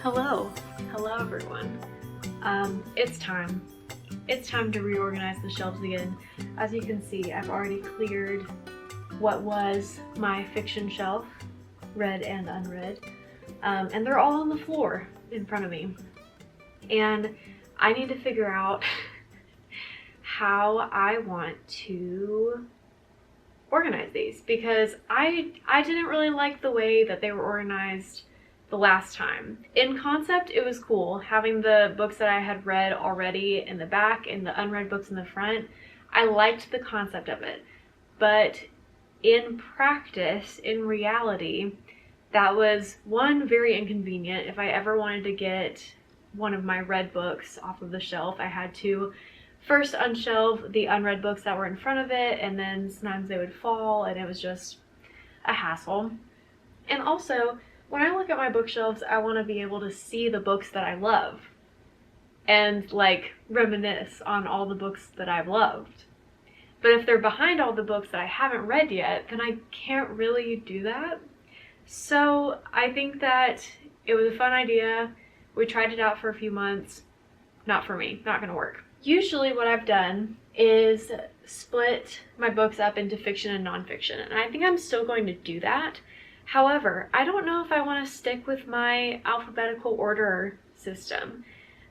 Hello everyone. It's time. It's time to reorganize the shelves again. As you can see, I've already cleared what was my fiction shelf, read and unread, and they're all on the floor in front of me. And I need to figure out how I want to organize these, because I didn't really like the way that they were organized the last time. In concept, it was cool having the books that I had read already in the back and the unread books in the front. I liked the concept of it, but in practice, in reality, that was one, very inconvenient. If I ever wanted to get one of my read books off of the shelf, I had to first unshelve the unread books that were in front of it, and then sometimes they would fall, and it was just a hassle. And also, when I look at my bookshelves, I want to be able to see the books that I love and like reminisce on all the books that I've loved. But if they're behind all the books that I haven't read yet, then I can't really do that. So I think that it was a fun idea. We tried it out for a few months. Not for me, not gonna work. Usually what I've done is split my books up into fiction and nonfiction, and I think I'm still going to do that. However, I don't know if I want to stick with my alphabetical order system.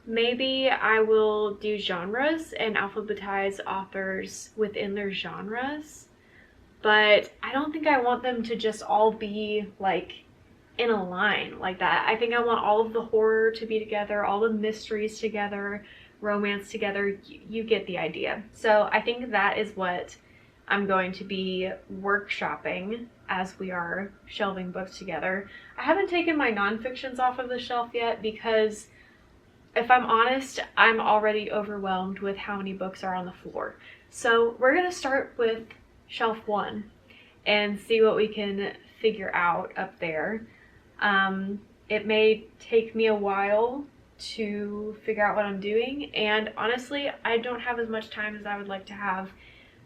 Maybe I will do genres and alphabetize authors within their genres, but I don't think I want them to just all be like in a line like that. I think I want all of the horror to be together, all the mysteries together, romance together. You get the idea. So I think that is what I'm going to be workshopping as we are shelving books together. I haven't taken my nonfictions off of the shelf yet because, if I'm honest, I'm already overwhelmed with how many books are on the floor. So we're gonna start with shelf 1 and see what we can figure out up there. It may take me a while to figure out what I'm doing, and honestly, I don't have as much time as I would like to have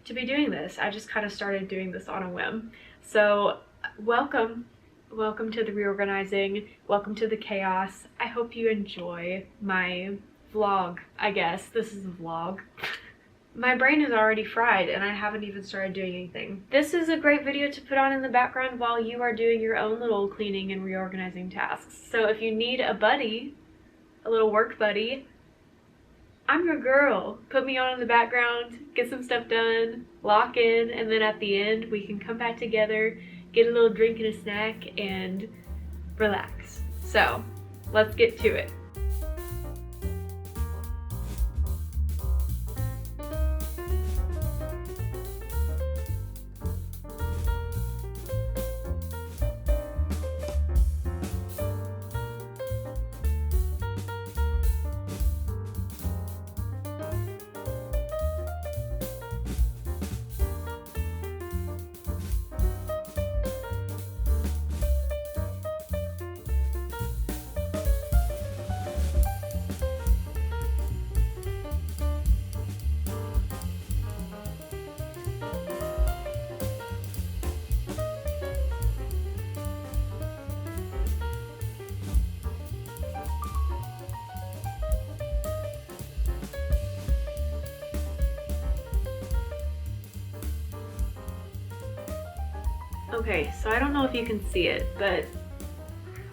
to be doing this. I just kind of started doing this on a whim. So welcome to the reorganizing, welcome to the chaos. I hope you enjoy my vlog, I guess. This is a vlog. My brain is already fried and I haven't even started doing anything. This is a great video to put on in the background while you are doing your own little cleaning and reorganizing tasks. So if you need a buddy, a little work buddy, I'm your girl. Put me on in the background, get some stuff done, lock in, and then at the end we can come back together, get a little drink and a snack, and relax. So, let's get to it. Okay, so I don't know if you can see it, but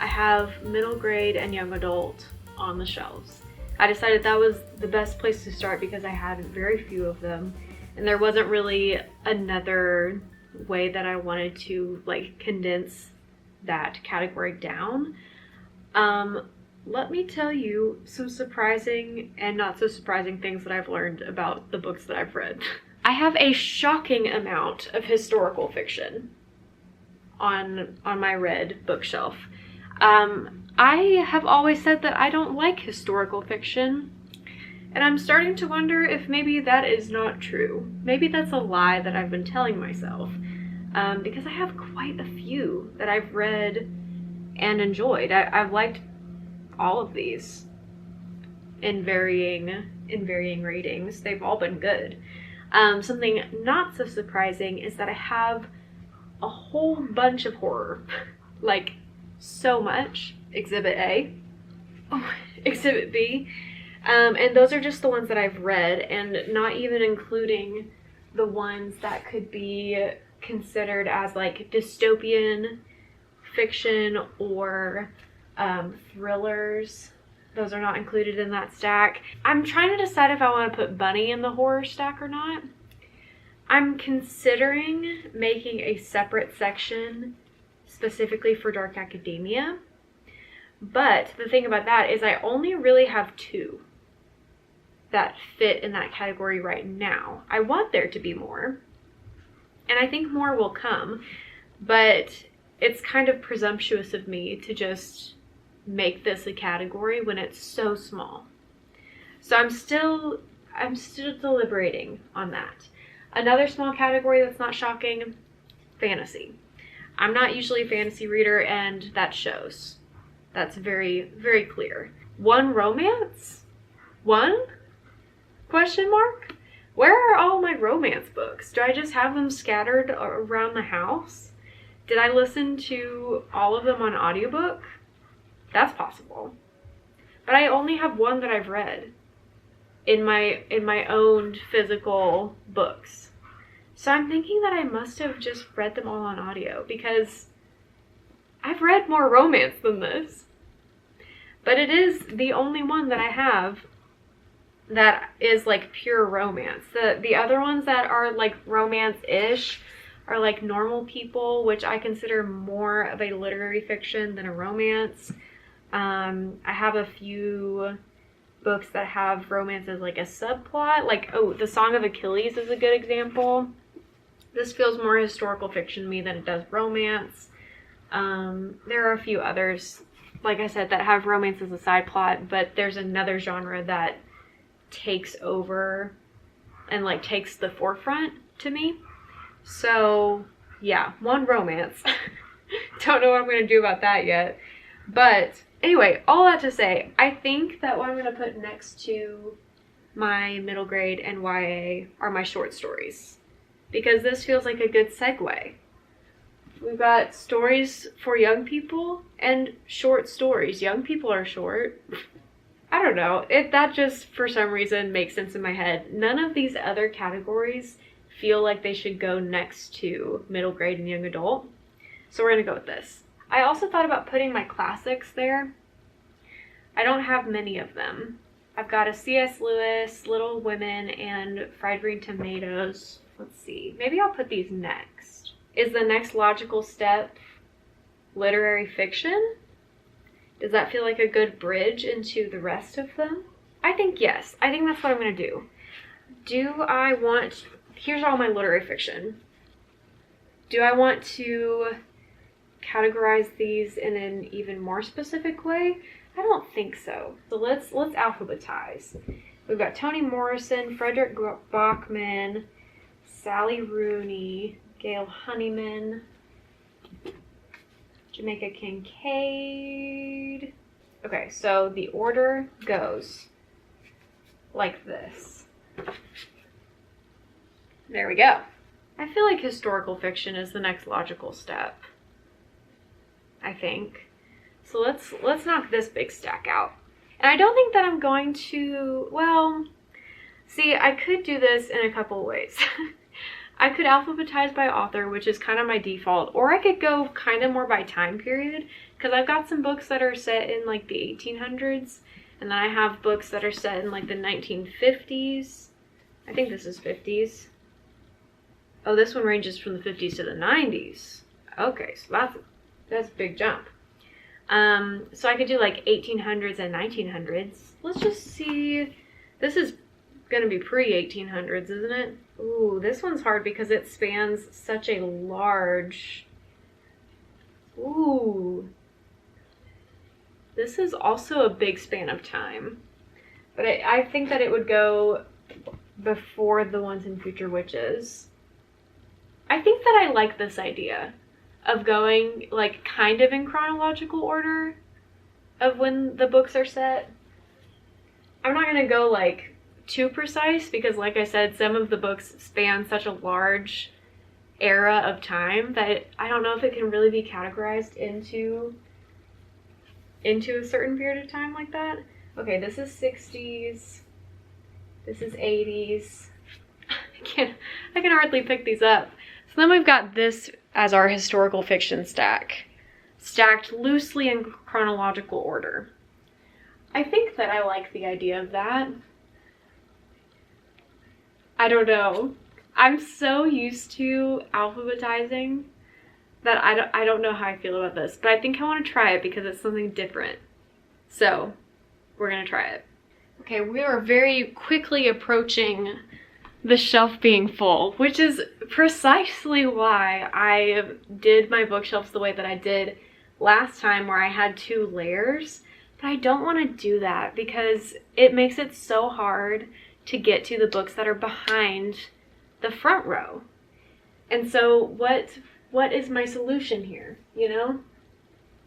I have middle grade and young adult on the shelves. I decided that was the best place to start because I had very few of them, and there wasn't really another way that I wanted to like condense that category down. Let me tell you some surprising and not so surprising things that I've learned about the books that I've read. I have a shocking amount of historical fiction on my read bookshelf. I have always said that I don't like historical fiction, and I'm starting to wonder if maybe that is not true. Maybe that's a lie that I've been telling myself, because I have quite a few that I've read and enjoyed. I've liked all of these in varying ratings. They've all been good. Something not so surprising is that I have a whole bunch of horror, like so much. Exhibit A. Exhibit B. And those are just the ones that I've read, and not even including the ones that could be considered as like dystopian fiction or thrillers. Those are not included in that stack. I'm trying to decide if I want to put Bunny in the horror stack or not. I'm considering making a separate section specifically for dark academia. But the thing about that is I only really have 2 that fit in that category right now. I want there to be more, and I think more will come, but it's kind of presumptuous of me to just make this a category when it's so small. So I'm still deliberating on that. Another small category that's not shocking, fantasy. I'm not usually a fantasy reader, and that shows. That's very, very clear. 1 romance? 1? Question mark? Where are all my romance books? Do I just have them scattered around the house? Did I listen to all of them on audiobook? That's possible. But I only have 1 that I've read in my own physical books. So I'm thinking that I must have just read them all on audio, because I've read more romance than this. But it is the only one that I have that is like pure romance. The other ones that are like romance-ish are like Normal People, which I consider more of a literary fiction than a romance. I have a few books that have romance as like a subplot. Like, oh, The Song of Achilles is a good example. This feels more historical fiction to me than it does romance. There are a few others, like I said, that have romance as a side plot, but there's another genre that takes over and like takes the forefront to me. So yeah, 1 romance. Don't know what I'm going to do about that yet. But anyway, all that to say, I think that what I'm going to put next to my middle grade and YA are my short stories, because this feels like a good segue. We've got stories for young people and short stories. Young people are short. I don't know. That just, for some reason, makes sense in my head. None of these other categories feel like they should go next to middle grade and young adult. So we're going to go with this. I also thought about putting my classics there. I don't have many of them. I've got a C.S. Lewis, Little Women, and Fried Green Tomatoes. Let's see. Maybe I'll put these next. Is the next logical step literary fiction? Does that feel like a good bridge into the rest of them? I think yes. I think that's what I'm going to do. Here's all my literary fiction. Do I want to categorize these in an even more specific way? I don't think so. So let's alphabetize. We've got Toni Morrison, Frederick Bachman, Sally Rooney, Gail Honeyman, Jamaica Kincaid. Okay, so the order goes like this. There we go. I feel like historical fiction is the next logical step, I think. So let's knock this big stack out. And I don't think that I'm going to, well, see, I could do this in a couple ways. I could alphabetize by author, which is kind of my default, or I could go kind of more by time period, because I've got some books that are set in like the 1800s, and then I have books that are set in like the 1950s. I think this is 50s. Oh, this one ranges from the 50s to the 90s. Okay, so that's a big jump. So I could do like 1800s and 1900s. Let's just see. This is going to be pre-1800s, isn't it? Ooh, this one's hard because it spans such a large... Ooh. This is also a big span of time. But I think that it would go before the ones in Future Witches. I think that I like this idea of going like kind of in chronological order of when the books are set. I'm not going to go like too precise because, like I said, some of the books span such a large era of time that I don't know if it can really be categorized into into a certain period of time like that. Okay, this is 60s. This is 80s. I can hardly pick these up. So then we've got this as our historical fiction stack, stacked loosely in chronological order. I think that I like the idea of that. I don't know. I'm so used to alphabetizing that I don't know how I feel about this, but I think I want to try it because it's something different. So we're gonna try it. Okay, we are very quickly approaching the shelf being full, which is precisely why I did my bookshelves the way that I did last time, where I had 2 layers. But I don't want to do that because it makes it so hard to get to the books that are behind the front row. And so what is my solution here, you know?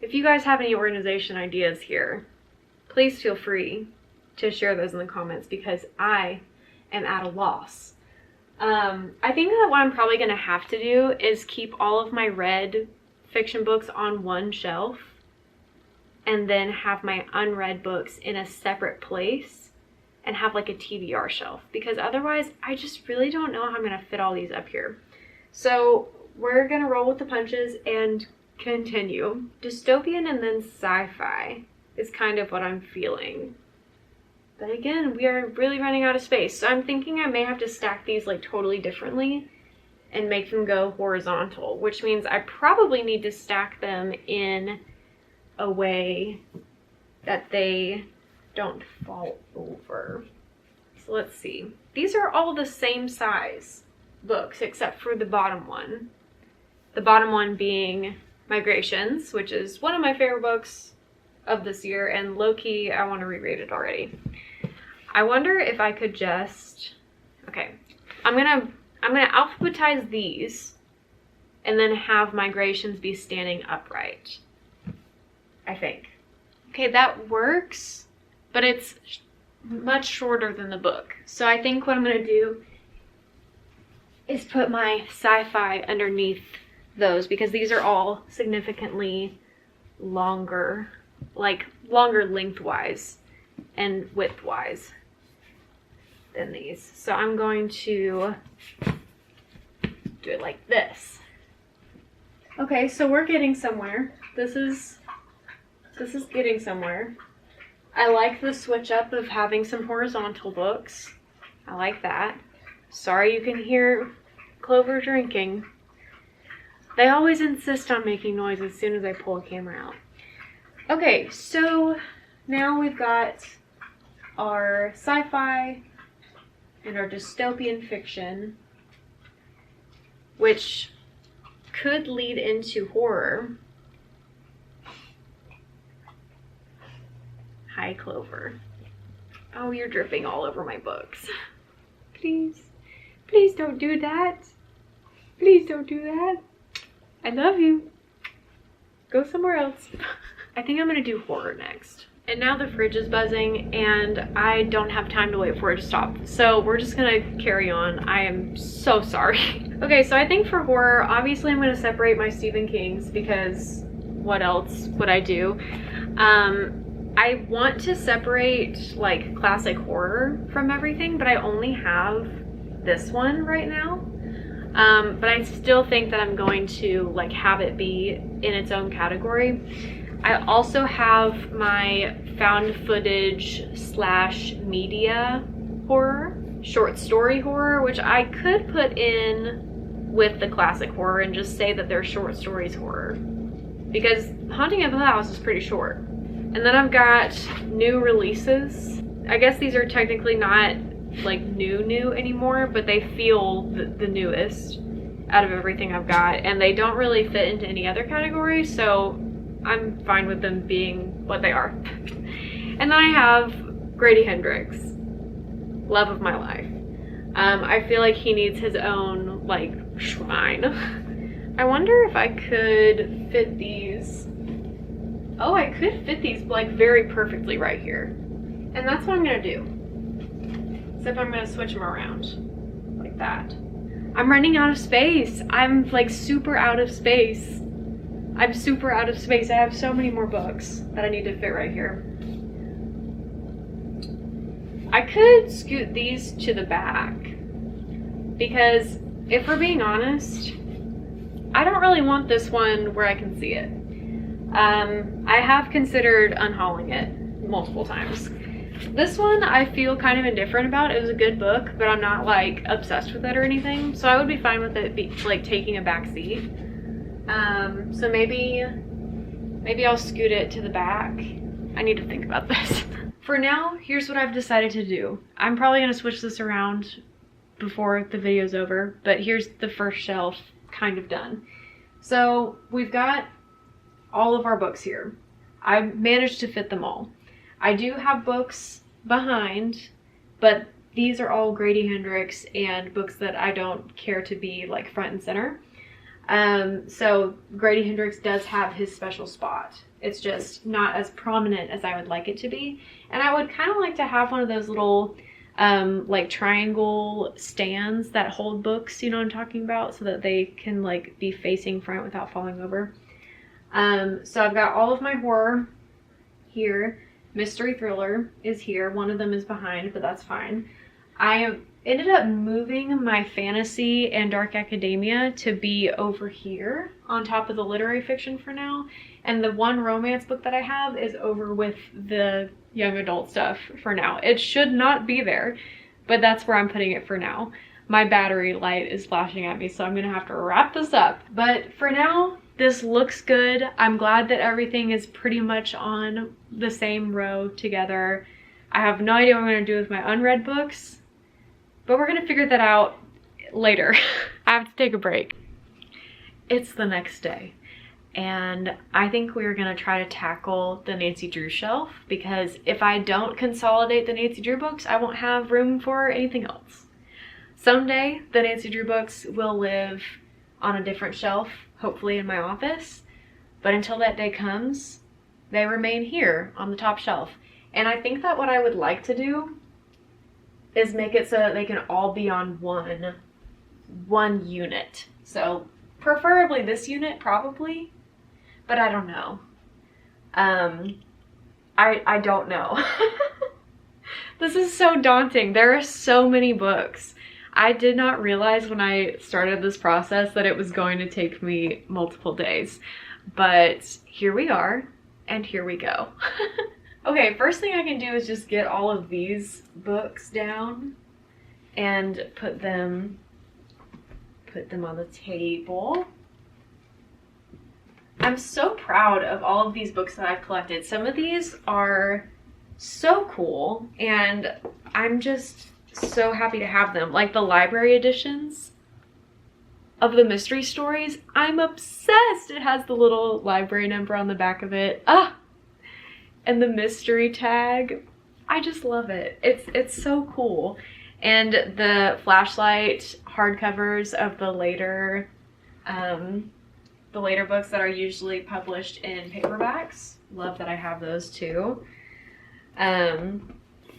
If you guys have any organization ideas here, please feel free to share those in the comments because I am at a loss. I think that what I'm probably going to have to do is keep all of my read fiction books on one shelf and then have my unread books in a separate place and have like a TBR shelf, because otherwise I just really don't know how I'm going to fit all these up here. So we're going to roll with the punches and continue. Dystopian and then sci-fi is kind of what I'm feeling. But again, we are really running out of space. So I'm thinking I may have to stack these like totally differently and make them go horizontal, which means I probably need to stack them in a way that they don't fall over. So let's see. These are all the same size books except for the bottom one. The bottom one being Migrations, which is one of my favorite books of this year, and low-key, I want to reread it already. I wonder if I could just, okay, I'm gonna alphabetize these and then have Migrations be standing upright, I think. Okay, that works, but it's much shorter than the book. So I think what I'm gonna do is put my sci-fi underneath those, because these are all significantly longer, like longer lengthwise and widthwise than these. So I'm going to do it like this. Okay, so we're getting somewhere. This is getting somewhere. I like the switch up of having some horizontal books. I like that. Sorry you can hear Clover drinking. They always insist on making noise as soon as I pull a camera out. Okay, so now we've got our sci-fi and our dystopian fiction, which could lead into horror. Hi, Clover. Oh, you're dripping all over my books. Please, please don't do that. Please don't do that. I love you. Go somewhere else. I think I'm gonna do horror next. And now the fridge is buzzing and I don't have time to wait for it to stop. So we're just gonna carry on. I am so sorry. Okay, so I think for horror, obviously I'm gonna separate my Stephen Kings because what else would I do? I want to separate like classic horror from everything, but I only have this one right now. But I still think that I'm going to like have it be in its own category. I also have my found footage / media horror, short story horror, which I could put in with the classic horror and just say that they're short stories horror, because Haunting of Hill House is pretty short. And then I've got new releases. I guess these are technically not like new anymore, but they feel the newest out of everything I've got, and they don't really fit into any other category, so I'm fine with them being what they are. And then I have Grady Hendrix, love of my life. I feel like he needs his own like shrine. I wonder if I could fit these. Oh, I could fit these like very perfectly right here. And that's what I'm gonna do. Except I'm gonna switch them around like that. I'm running out of space. I'm like super out of space. I'm super out of space. I have so many more books that I need to fit right here. I could scoot these to the back because if we're being honest, I don't really want this one where I can see it. I have considered unhauling it multiple times. This one I feel kind of indifferent about. It was a good book, but I'm not like obsessed with it or anything. So I would be fine with it like taking a back seat. So maybe I'll scoot it to the back. I need to think about this. For now, here's what I've decided to do. I'm probably gonna switch this around before the video's over, but here's the first shelf kind of done. So we've got all of our books here. I've managed to fit them all. I do have books behind, but these are all Grady Hendrix and books that I don't care to be like front and center. So Grady Hendrix does have his special spot. It's just not as prominent as I would like it to be. And I would kind of like to have one of those little like triangle stands that hold books, you know what I'm talking about, so that they can like be facing front without falling over. So I've got all of my horror here. Mystery thriller is here. One of them is behind, but that's fine. I ended up moving my fantasy and dark academia to be over here on top of the literary fiction for now. And the one romance book that I have is over with the young adult stuff for now. It should not be there, but that's where I'm putting it for now. My battery light is flashing at me, so I'm gonna have to wrap this up. But for now, this looks good. I'm glad that everything is pretty much on the same row together. I have no idea what I'm gonna do with my unread books, but we're gonna figure that out later. I have to take a break. It's the next day, and I think we're gonna try to tackle the Nancy Drew shelf, because if I don't consolidate the Nancy Drew books, I won't have room for anything else. Someday, the Nancy Drew books will live on a different shelf, hopefully in my office, but until that day comes, they remain here on the top shelf. And I think that what I would like to do is make it so that they can all be on one unit. So preferably this unit, probably, but I don't know. I don't know. This is so daunting. There are so many books. I did not realize when I started this process that it was going to take me multiple days, but here we are, and here we go. Okay, first thing I can do is just get all of these books down and put them on the table. I'm so proud of all of these books that I've collected. Some of these are so cool, and I'm just so happy to have them. Like the library editions of the mystery stories, I'm obsessed. It has the little library number on the back of it. And the mystery tag, I just love it. It's so cool. And the flashlight hardcovers of the later books that are usually published in paperbacks, love that I have those too.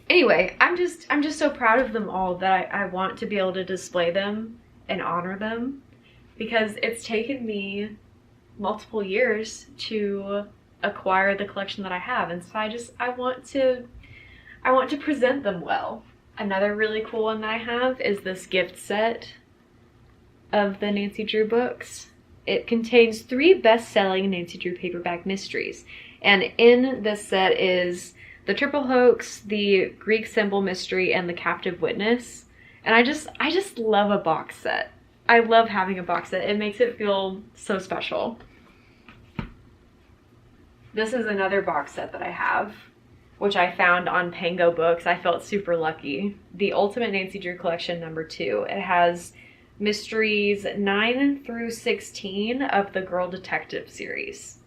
Anyway, I'm just so proud of them all that I want to be able to display them and honor them, because it's taken me multiple years to acquire the collection that I have, and so I want to present them well. Another really cool one that I have is this gift set of the Nancy Drew books. It contains 3 best-selling Nancy Drew paperback mysteries, and in this set is The Triple Hoax, The Greek Symbol Mystery, and The Captive Witness. And I just love a box set. I love having a box set. It makes it feel so special. This is another box set that I have, which I found on Pango Books. I felt super lucky. The Ultimate Nancy Drew Collection #2. It has mysteries 9 through 16 of the Girl Detective series.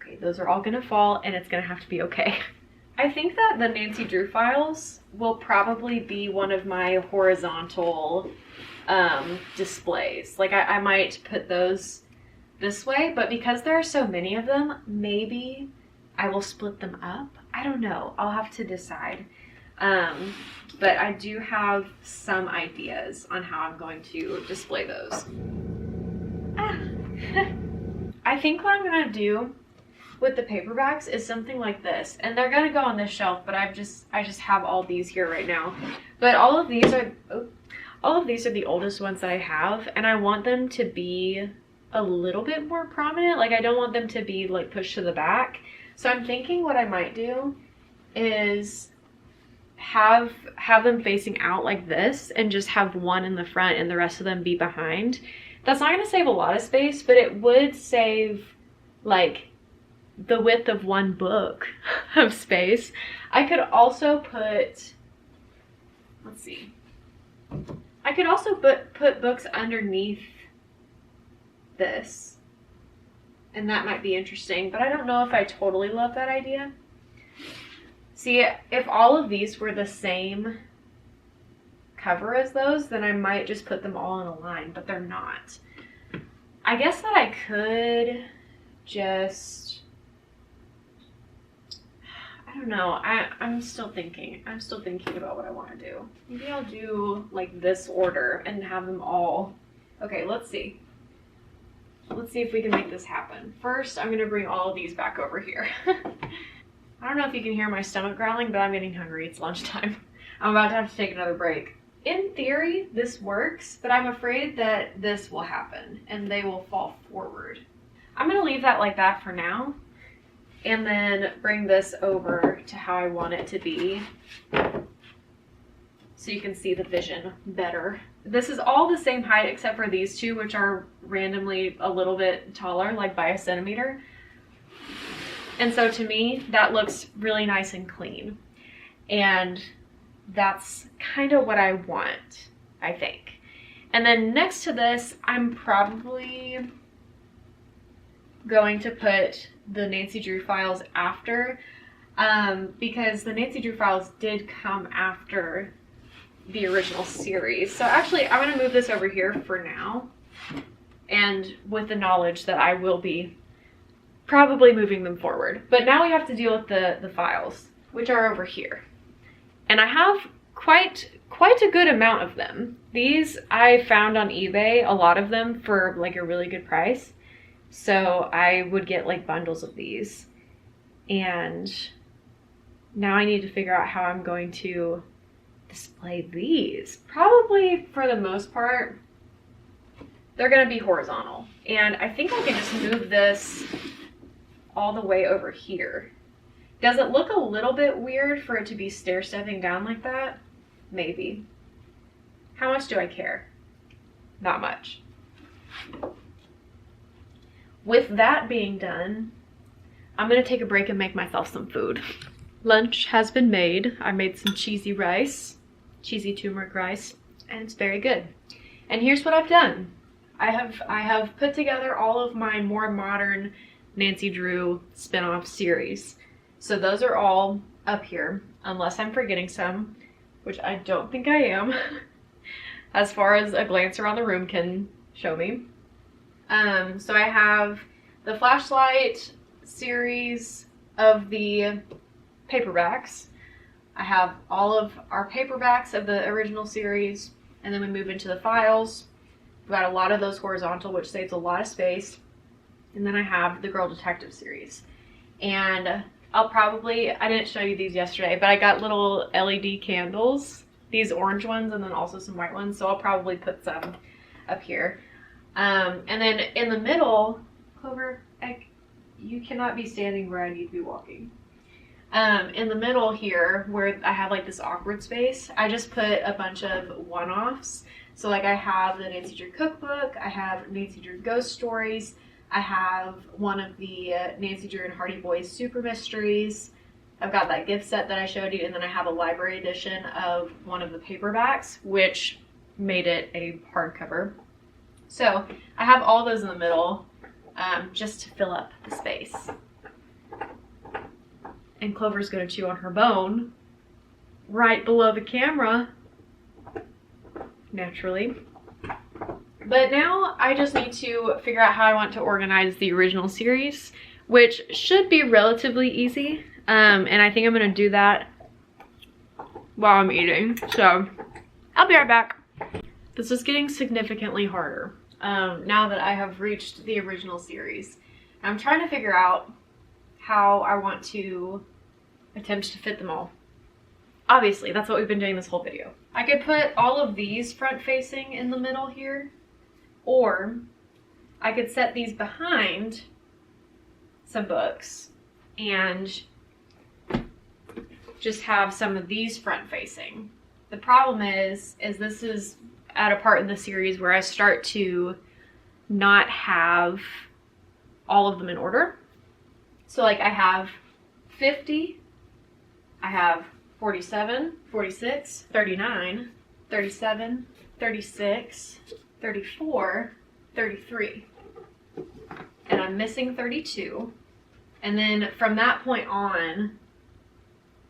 Okay, those are all gonna fall, and it's gonna have to be okay. I think that the Nancy Drew files will probably be one of my horizontal displays. Like I might put those this way, but because there are so many of them, maybe I will split them up. I don't know. I'll have to decide. But I do have some ideas on how I'm going to display those. I think what I'm gonna do with the paperbacks is something like this, and they're gonna go on this shelf, but I just have all these here right now. But all of these are the oldest ones that I have, and I want them to be a little bit more prominent. Like, I don't want them to be like pushed to the back. So I'm thinking what I might do is have them facing out like this, and just have one in the front and the rest of them be behind. That's not gonna save a lot of space, but it would save like the width of one book of space. I could also put, let's see, I could also put books underneath this, and that might be interesting, but I don't know if I totally love that idea. See, if all of these were the same cover as those, then I might just put them all in a line, but they're not. I guess that I could just, I don't know. I'm still thinking about what I want to do. Maybe I'll do like this order and have them all. Okay, let's see. Let's see if we can make this happen. First, I'm going to bring all of these back over here. I don't know if you can hear my stomach growling, but I'm getting hungry. It's lunchtime. I'm about to have to take another break. In theory, this works, but I'm afraid that this will happen and they will fall forward. I'm going to leave that like that for now, and then bring this over to how I want it to be so you can see the vision better. This is all the same height except for these two, which are randomly a little bit taller, like by a centimeter. And so to me, that looks really nice and clean. And that's kind of what I want, I think. And then next to this, I'm probably going to put the Nancy Drew files after, because the Nancy Drew files did come after the original series. So actually, I'm going to move this over here for now, and with the knowledge that I will be probably moving them forward. But now we have to deal with the files, which are over here. And I have quite a good amount of them. These I found on eBay, a lot of them for like a really good price. So I would get like bundles of these. And now I need to figure out how I'm going to display these. Probably for the most part, they're going to be horizontal. And I think I can just move this all the way over here. Does it look a little bit weird for it to be stair-stepping down like that? Maybe. How much do I care? Not much. With that being done, I'm going to take a break and make myself some food. Lunch has been made. I made some cheesy rice, cheesy turmeric rice, and it's very good. And here's what I've done. I have put together all of my more modern Nancy Drew spin-off series. So those are all up here, unless I'm forgetting some, which I don't think I am, as far as a glance around the room can show me. So I have the Flashlight series of the paperbacks. I have all of our paperbacks of the original series, and then we move into the files. We've got a lot of those horizontal, which saves a lot of space. And then I have the Girl Detective series. And I'll probably, I didn't show you these yesterday, but I got little LED candles, these orange ones, and then also some white ones. So I'll probably put some up here. And then in the middle, Clover, you cannot be standing where I need to be walking. In the middle here, where I have like this awkward space, I just put a bunch of one-offs. So like I have the Nancy Drew cookbook, I have Nancy Drew ghost stories, I have one of the Nancy Drew and Hardy Boys super mysteries. I've got that gift set that I showed you, and then I have a library edition of one of the paperbacks, which made it a hardcover. So I have all those in the middle, just to fill up the space. And Clover's gonna chew on her bone right below the camera, naturally. But now I just need to figure out how I want to organize the original series, which should be relatively easy. And I think I'm gonna do that while I'm eating. So I'll be right back. This is getting significantly harder now that I have reached the original series, I'm trying to figure out how I want to attempt to fit them all. Obviously, that's what we've been doing this whole video. I could put all of these front facing in the middle here, or I could set these behind some books and just have some of these front facing. The problem is this is at a part in the series where I start to not have all of them in order. So like I have 50, I have 47, 46, 39, 37, 36, 34, 33. And I'm missing 32. And then from that point on,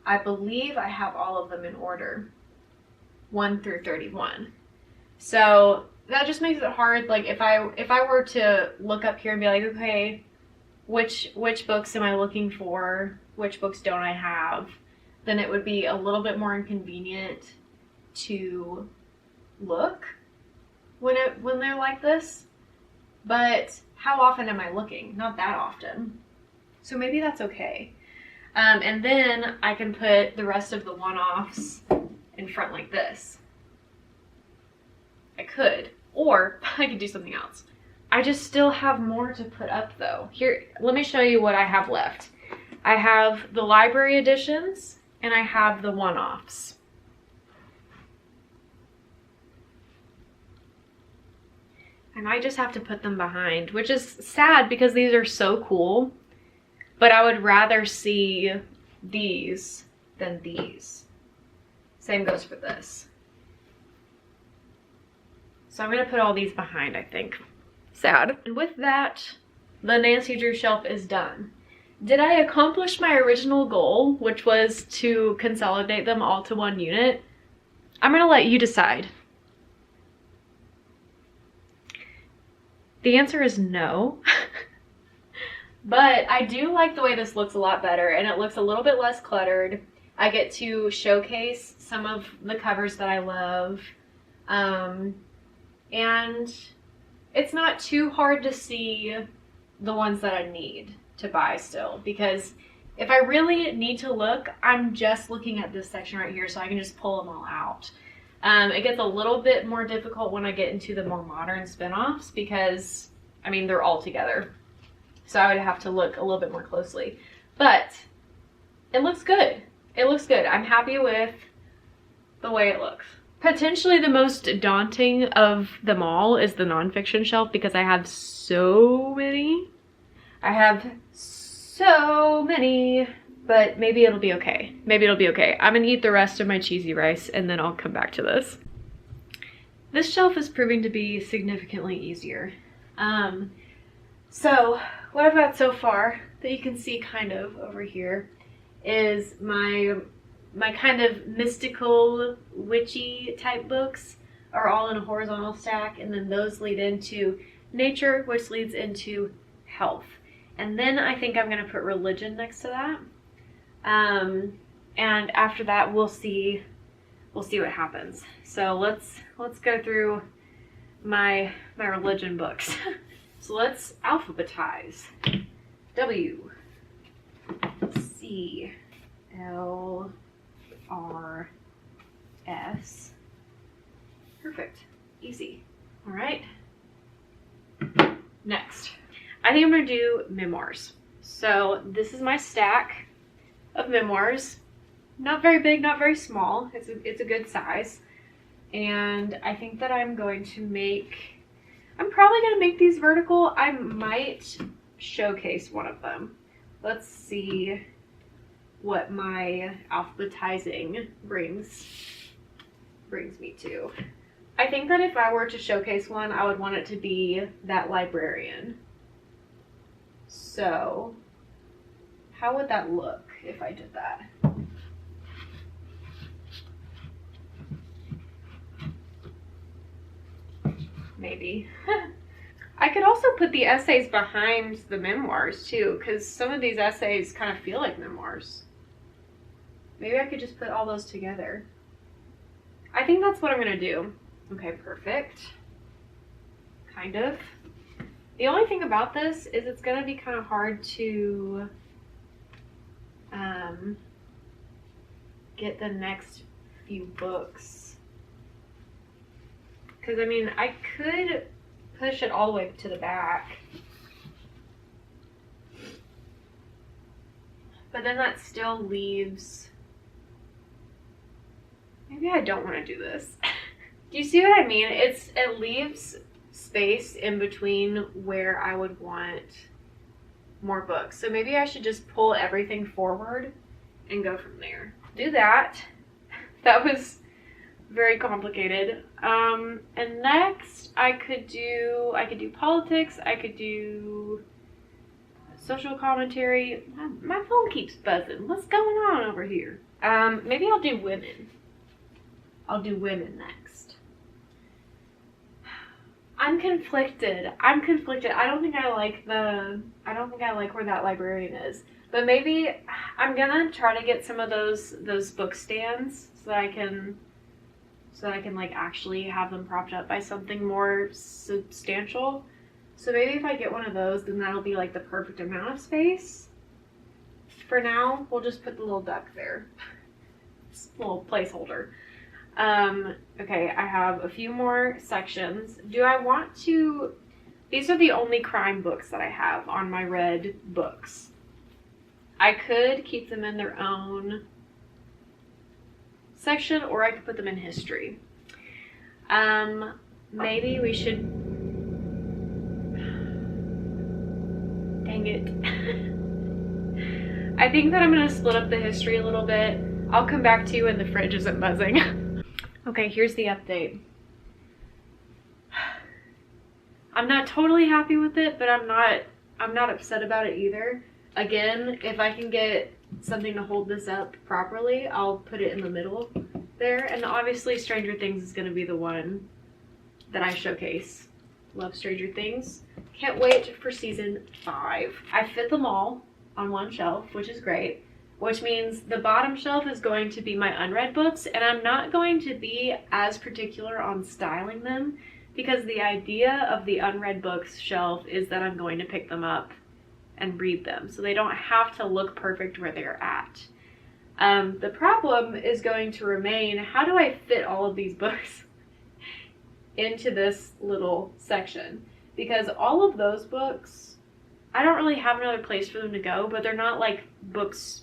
I believe I have all of them in order, 1 through 31. So that just makes it hard. Like if I were to look up here and be like, okay, which books am I looking for? Which books don't I have? Then it would be a little bit more inconvenient to look when they're like this. But how often am I looking? Not that often. So maybe that's okay. And then I can put the rest of the one-offs in front like this. I could, or I could do something else. I just still have more to put up though. Here, let me show you what I have left. I have the library editions and I have the one-offs. I might just have to put them behind, which is sad because these are so cool, but I would rather see these than these. Same goes for this. So I'm gonna put all these behind, I think. Sad. And with that, the Nancy Drew shelf is done. Did I accomplish my original goal, which was to consolidate them all to one unit? I'm gonna let you decide. The answer is no. But I do like the way this looks a lot better, and it looks a little bit less cluttered. I get to showcase some of the covers that I love. And it's not too hard to see the ones that I need to buy still, because if I really need to look, I'm just looking at this section right here, so I can just pull them all out. It gets a little bit more difficult when I get into the more modern spin-offs because, I mean, they're all together. So I would have to look a little bit more closely. But it looks good. It looks good. I'm happy with the way it looks. Potentially the most daunting of them all is the nonfiction shelf because I have so many. I have so many, but maybe it'll be okay. Maybe it'll be okay. I'm gonna eat the rest of my cheesy rice and then I'll come back to this. This shelf is proving to be significantly easier. So what I've got so far that you can see kind of over here is my kind of mystical, witchy type books are all in a horizontal stack, and then those lead into nature, which leads into health. And then I think I'm going to put religion next to that. And after that, we'll see what happens. So let's go through my religion books. So let's alphabetize. W, C, L, R, S. Perfect. Easy. All right. Next, I think I'm going to do memoirs. So this is my stack of memoirs. Not very big, not very small. It's a good size. And I think that I'm probably going to make these vertical. I might showcase one of them. Let's see what my alphabetizing brings me to. I think that if I were to showcase one, I would want it to be that librarian. So how would that look if I did that? Maybe. I could also put the essays behind the memoirs too, because some of these essays kind of feel like memoirs. Maybe I could just put all those together. I think that's what I'm gonna do. Okay, perfect. Kind of. The only thing about this is it's going to be kind of hard to get the next few books. Because, I mean, I could push it all the way to the back. But then that still leaves... Maybe I don't want to do this. Do you see what I mean? It leaves space in between where I would want more books. So maybe I should just pull everything forward and go from there. Do that. That was very complicated. And next I could do politics, I could do social commentary. My phone keeps buzzing. What's going on over here? Maybe I'll do women. I'll do women next. I'm conflicted. I don't think I like where that librarian is. But maybe I'm gonna try to get some of those book stands so that I can like actually have them propped up by something more substantial. So maybe if I get one of those, then that'll be like the perfect amount of space. For now, we'll just put the little duck there. Just a little placeholder. Okay, I have a few more sections. Do I want to... These are the only crime books that I have on my red books. I could keep them in their own section, or I could put them in history. Maybe we should... Dang it. I think that I'm going to split up the history a little bit. I'll come back to you when the fridge isn't buzzing. Okay, here's the update. I'm not totally happy with it, but I'm not upset about it either. Again, if I can get something to hold this up properly, I'll put it in the middle there. And obviously Stranger Things is going to be the one that I showcase. Love Stranger Things. Can't wait for season 5. I fit them all on one shelf, which is great. Which means the bottom shelf is going to be my unread books, and I'm not going to be as particular on styling them because the idea of the unread books shelf is that I'm going to pick them up and read them, so they don't have to look perfect where they're at. The problem is going to remain, how do I fit all of these books into this little section? Because all of those books, I don't really have another place for them to go, but they're not like books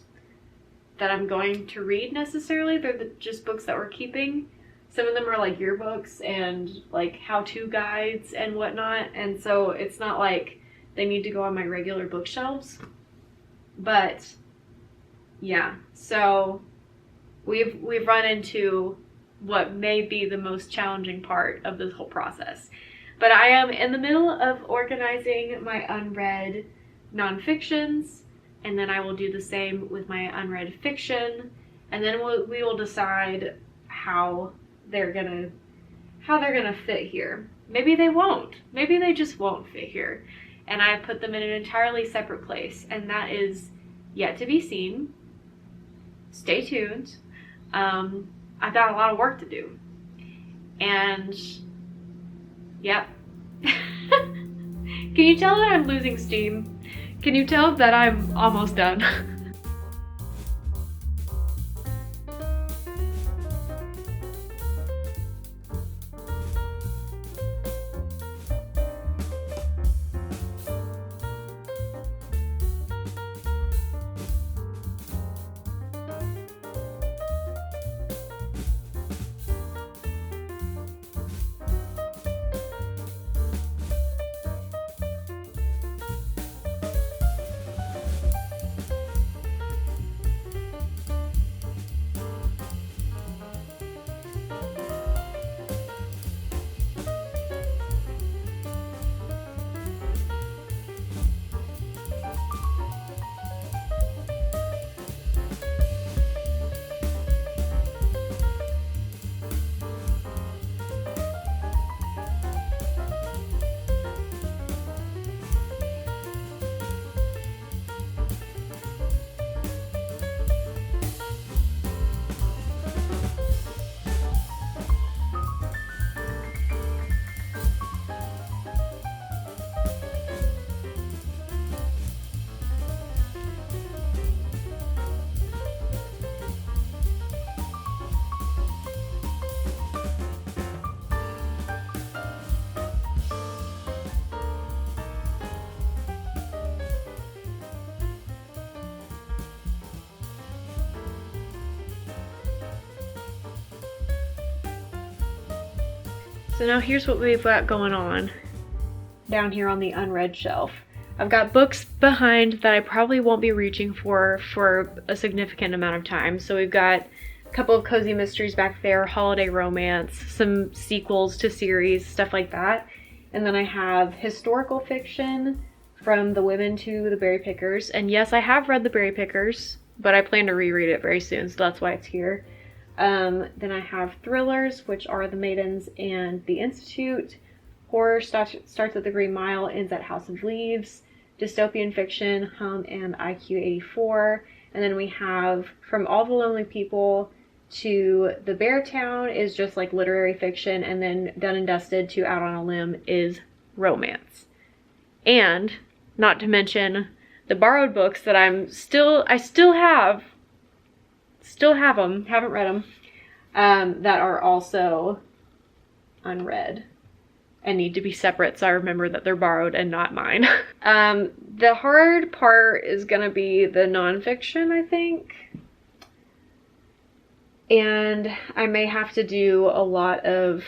that I'm going to read necessarily. They're just books that we're keeping. Some of them are like yearbooks and like how-to guides and whatnot, and so it's not like they need to go on my regular bookshelves. But yeah, so we've run into what may be the most challenging part of this whole process. But I am in the middle of organizing my unread nonfictions, and then I will do the same with my unread fiction, and then we will decide how they're gonna fit here. Maybe they won't. Maybe they just won't fit here, and I put them in an entirely separate place, and that is yet to be seen. Stay tuned. I've got a lot of work to do, and yep. Can you tell that I'm losing steam? Can you tell that I'm almost done? So now here's what we've got going on down here on the unread shelf. I've got books behind that I probably won't be reaching for a significant amount of time. So we've got a couple of cozy mysteries back there, holiday romance, some sequels to series, stuff like that. And then I have historical fiction from The Women to the Berry Pickers. And yes, I have read The Berry Pickers, but I plan to reread it very soon, so that's why it's here. Then I have thrillers, which are The Maidens and The Institute. Horror starts at The Green Mile, ends at House of Leaves. Dystopian fiction, Hum and IQ84. And then we have From All the Lonely People to The Bear Town is just like literary fiction. And then Done and Dusted to Out on a Limb is romance. And not to mention the borrowed books that I still have them, haven't read them, that are also unread and need to be separate, so I remember that they're borrowed and not mine. The hard part is gonna be the nonfiction, I think. And I may have to do a lot of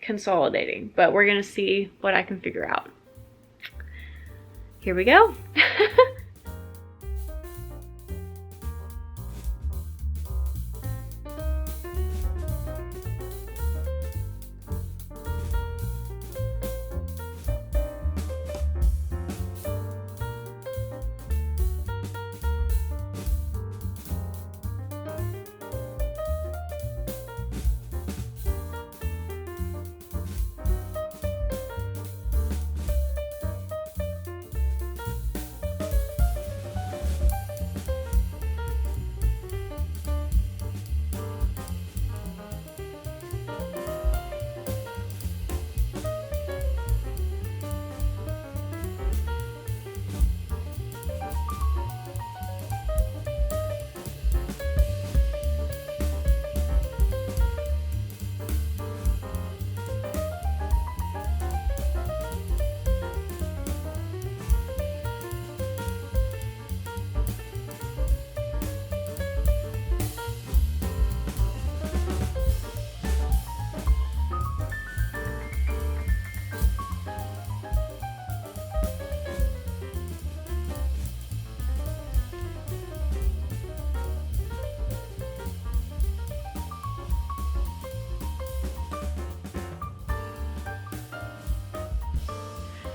consolidating, but we're gonna see what I can figure out. Here we go.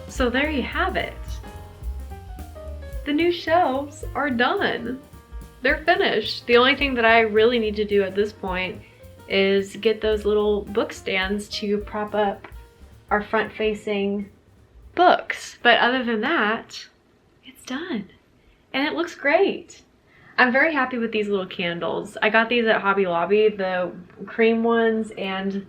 So there you have it. The new shelves are done. They're finished. The only thing that I really need to do at this point is get those little book stands to prop up our front-facing books. But other than that, it's done. And it looks great. I'm very happy with these little candles. I got these at Hobby Lobby, the cream ones and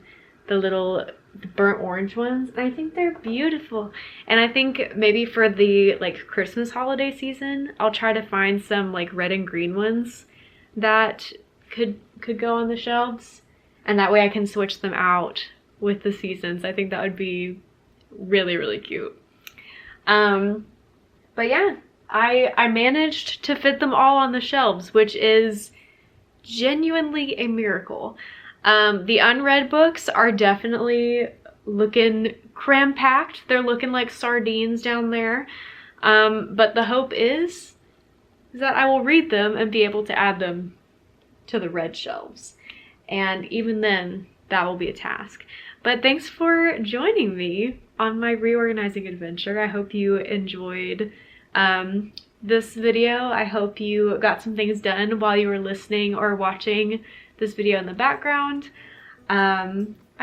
the little burnt orange ones. I think they're beautiful. And I think maybe for the like Christmas holiday season, I'll try to find some like red and green ones that could go on the shelves. And that way I can switch them out with the seasons. I think that would be really, really cute. But yeah, I managed to fit them all on the shelves, which is genuinely a miracle. The unread books are definitely looking cram-packed. They're looking like sardines down there. But the hope is that I will read them and be able to add them to the read shelves. And even then, that will be a task. But thanks for joining me on my reorganizing adventure. I hope you enjoyed this video. I hope you got some things done while you were listening or watching this video in the background.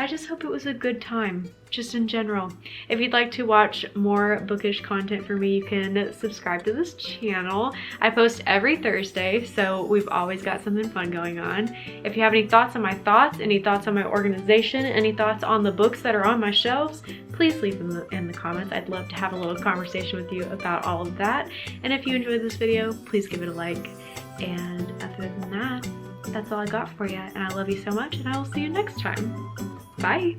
I just hope it was a good time, just in general. If you'd like to watch more bookish content from me, you can subscribe to this channel. I post every Thursday, so we've always got something fun going on. If you have any thoughts on my thoughts, any thoughts on my organization, any thoughts on the books that are on my shelves, please leave them in the comments. I'd love to have a little conversation with you about all of that. And if you enjoyed this video, please give it a like. And other than that, that's all I got for you. And I love you so much, and I will see you next time. Bye!